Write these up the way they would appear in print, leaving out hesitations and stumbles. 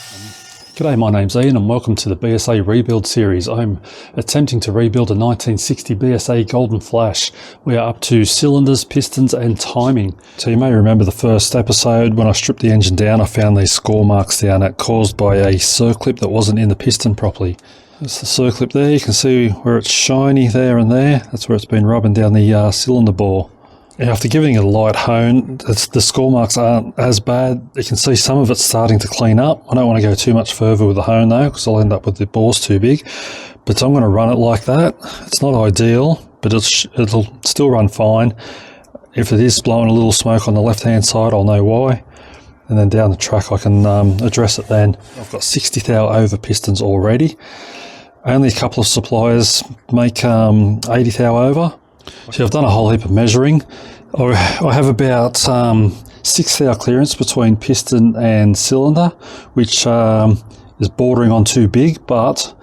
G'day, my name's Ian and welcome to the BSA rebuild series. I'm attempting to rebuild a 1960 BSA Golden Flash. We are up to cylinders, pistons and timing. So you may remember the first episode when I stripped the engine down, I found these score marks down it caused by a circlip that wasn't in the piston properly. That's the circlip there, you can see where it's shiny there and there. That's where it's been rubbing down the cylinder bore. After giving it a light hone, the score marks aren't as bad. You can see some of it's starting to clean up. I don't want to go too much further with the hone though, because I'll end up with the bores too big. But I'm going to run it like that. It's not ideal, but it'll still run fine. If it is blowing a little smoke on the left-hand side, I'll know why. And then down the track I can address it then. I've got 60 thou over pistons already. Only a couple of suppliers make 80 thou over. So I've done a whole heap of measuring. I have about 6 thou clearance between piston and cylinder, which is bordering on too big, but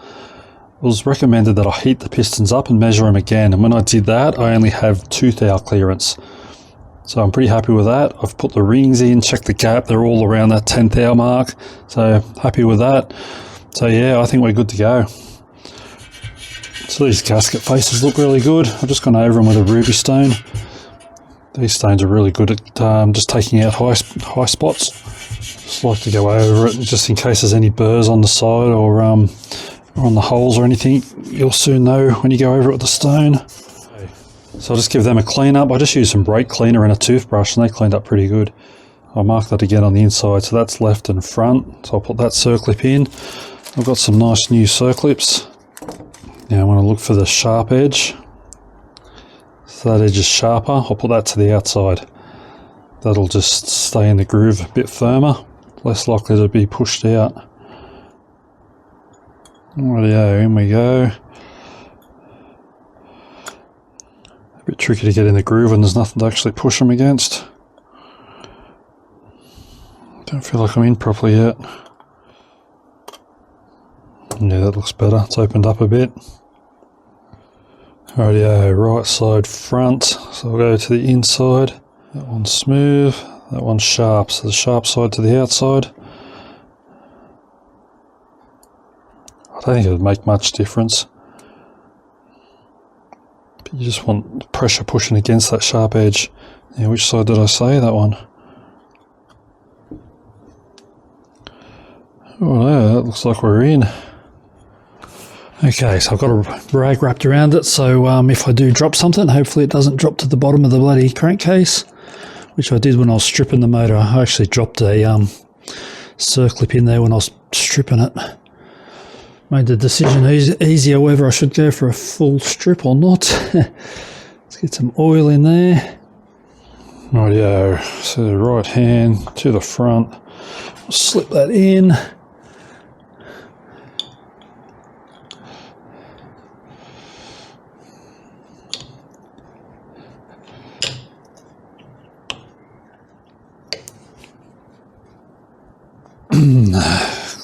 it was recommended that I heat the pistons up and measure them again. And when I did that, I only have 2 thou clearance. So I'm pretty happy with that. I've put the rings in, checked the gap. They're all around that 10 thou mark. So happy with that. So yeah, I think we're good to go. So these gasket faces look really good. I've just gone over them with a ruby stone. These stones are really good at just taking out high spots. Just like to go over it just in case there's any burrs on the side or on the holes or anything. You'll soon know when you go over it with the stone. So I'll just give them a clean up. I just used some brake cleaner and a toothbrush and they cleaned up pretty good. I'll mark that again on the inside. So that's left and front. So I'll put that circlip in. I've got some nice new circlips. Now I want to look for the sharp edge. So that edge is sharper. I'll put that to the outside. That'll just stay in the groove a bit firmer, less likely to be pushed out. Rightio, in we go. A bit tricky to get in the groove when there's nothing to actually push them against. Don't feel like I'm in properly yet. Yeah, that looks better. It's opened up a bit. Rightio, right side front. So I'll go to the inside. That one's smooth. That one's sharp. So the sharp side to the outside. I don't think it would make much difference. But you just want pressure pushing against that sharp edge. Now, which side did I say? That one. Oh no, that looks like we're in. Okay, so I've got a rag wrapped around it, so if I do drop something, hopefully it doesn't drop to the bottom of the bloody crankcase, which I did when I was stripping the motor. I actually dropped a circlip in there when I was stripping it. Made the decision easier whether I should go for a full strip or not. Let's get some oil in there. Rightio, so the right hand to the front, we'll slip that in.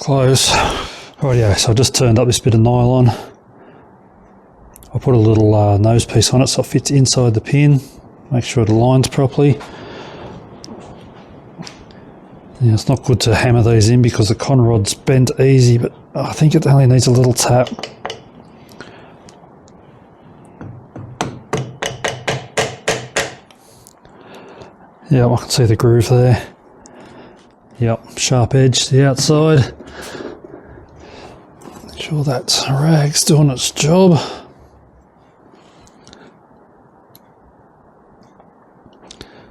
Close. Rightio, so I just turned up this bit of nylon. I put a little nose piece on it so it fits inside the pin. Make sure it aligns properly. Yeah, it's not good to hammer these in because the con rod's bent easy, but I think it only needs a little tap. Yeah, I can see the groove there. Yep, sharp edge to the outside. Make sure that rag's doing its job.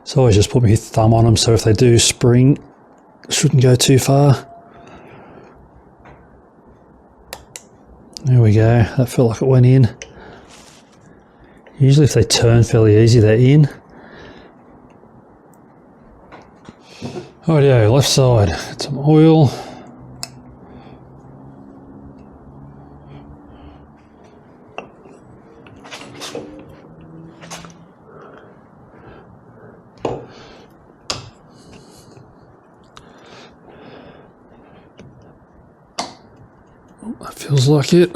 So always just put my thumb on them so if they do spring, it shouldn't go too far. There we go, that felt like it went in. Usually if they turn fairly easy, they're in. Rightio, left side, get some oil. That feels like it.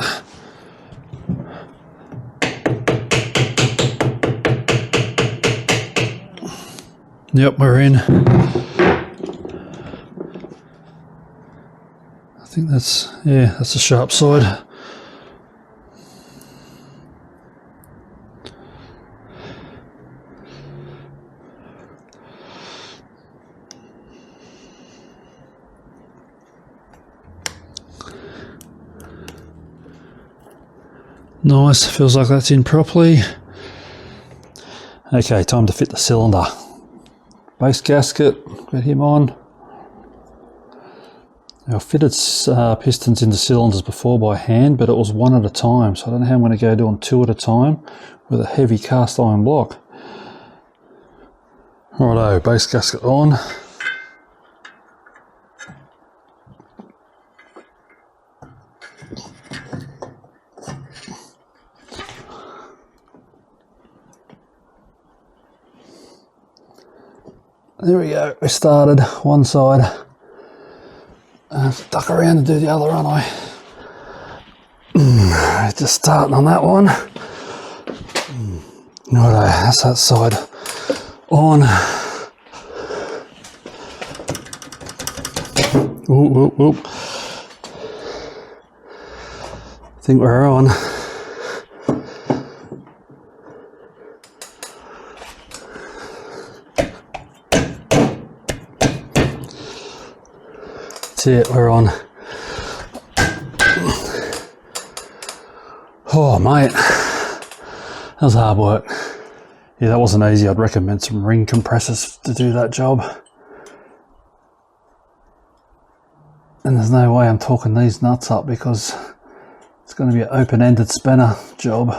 Yep, we're in. think that's, yeah, that's the sharp side. Nice, feels like that's in properly. Okay, time to fit the cylinder. Base gasket, got him on. Now, I've fitted pistons into cylinders before by hand, but it was one at a time, so I don't know how I'm going to go doing two at a time with a heavy cast iron block. Righto, base gasket on. There we go, we started one side. I have to duck around and do the other, aren't I? Just starting on that one. Righto, that's that side on. Ooh, ooh, ooh. I think we're on. That's it, we're on. Oh mate, that was hard work. Yeah, that wasn't easy. I'd recommend some ring compressors to do that job. And there's no way I'm talking these nuts up because it's going to be an open-ended spanner job.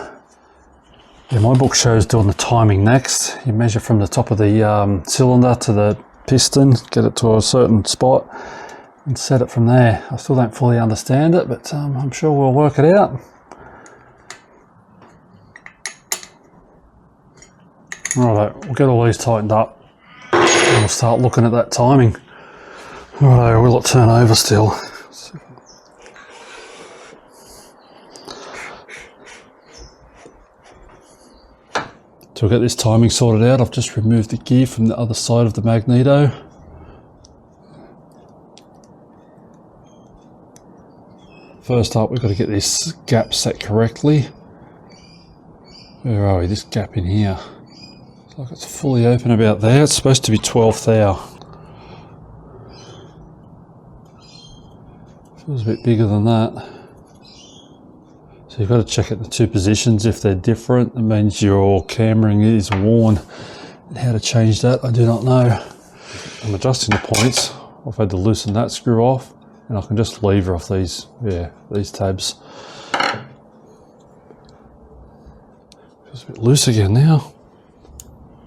Yeah, my book shows doing the timing next. You measure from the top of the cylinder to the piston, get it to a certain spot and set it from there. I still don't fully understand it, but I'm sure we'll work it out. Righto, we'll get all these tightened up and we'll start looking at that timing. Righto, will it turn over still? To get this timing sorted out, I've just removed the gear from the other side of the magneto. First up, we've got to get this gap set correctly. Where are we? This gap in here. Looks like it's fully open about there. It's supposed to be 12th thou. Feels a bit bigger than that. So you've got to check at the two positions. If they're different, it means your camering is worn. And how to change that, I do not know. I'm adjusting the points. I've had to loosen that screw off, and I can just lever off these, yeah, these tabs. Feels a bit loose again now.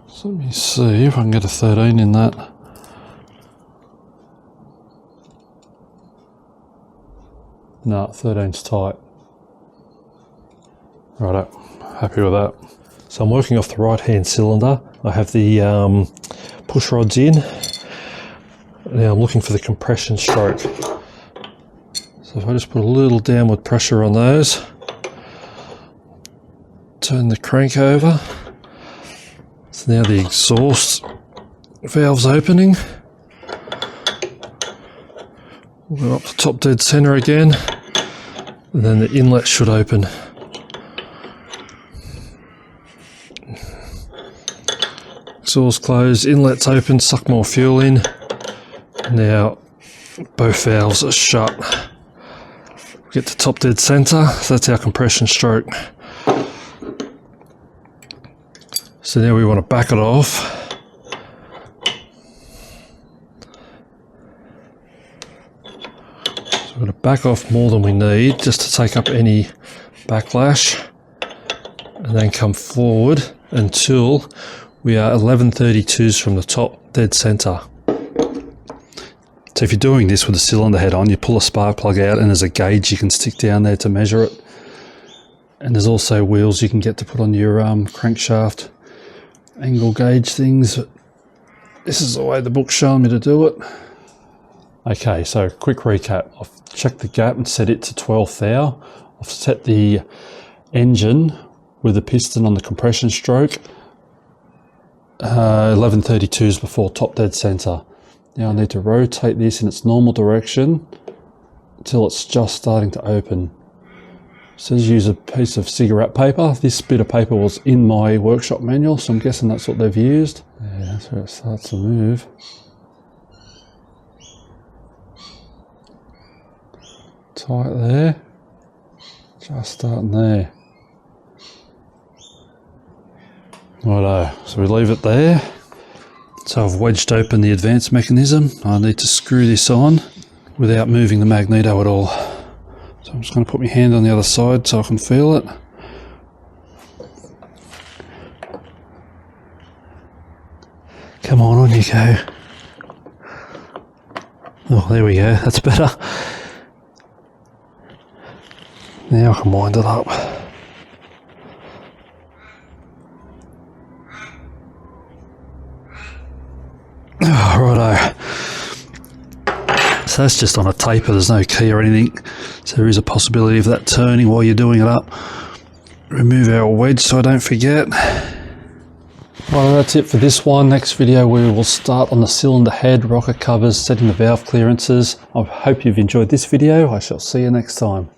So let me see if I can get a 13 in that. No, 13's tight. Righto, happy with that. So I'm working off the right hand cylinder. I have the push rods in. Now I'm looking for the compression stroke. So if I just put a little downward pressure on those, turn the crank over. So now the exhaust valve's opening. We'll go up to top dead center again, and then the inlet should open. Exhaust closed, inlet's open, suck more fuel in. Now both valves are shut. Get to top dead center, so that's our compression stroke. So now we want to back it off. So we're going to back off more than we need just to take up any backlash, and then come forward until we are 11/32s from the top dead center. So if you're doing this with the cylinder head on, you pull a spark plug out and there's a gauge you can stick down there to measure it. And there's also wheels you can get to put on your crankshaft angle gauge things. This is the way the book's showing me to do it. Okay, so quick recap. I've checked the gap and set it to 12th thou. I've set the engine with the piston on the compression stroke 11/32s before top dead center. Now I need to rotate this in its normal direction until it's just starting to open. It says use a piece of cigarette paper. This bit of paper was in my workshop manual, so I'm guessing that's what they've used. Yeah, that's where it starts to move. Tight there. Just starting there. Righto, so we leave it there. So I've wedged open the advance mechanism. I need to screw this on without moving the magneto at all. So I'm just going to put my hand on the other side so I can feel it. Come on you go. Oh, there we go, that's better. Now I can wind it up. Oh, righto. So that's just on a taper, there's no key or anything. So there is a possibility of that turning while you're doing it up. Remove our wedge so I don't forget. Well, that's it for this one. Next video we will start on the cylinder head, rocker covers, setting the valve clearances. I hope you've enjoyed this video. I shall see you next time.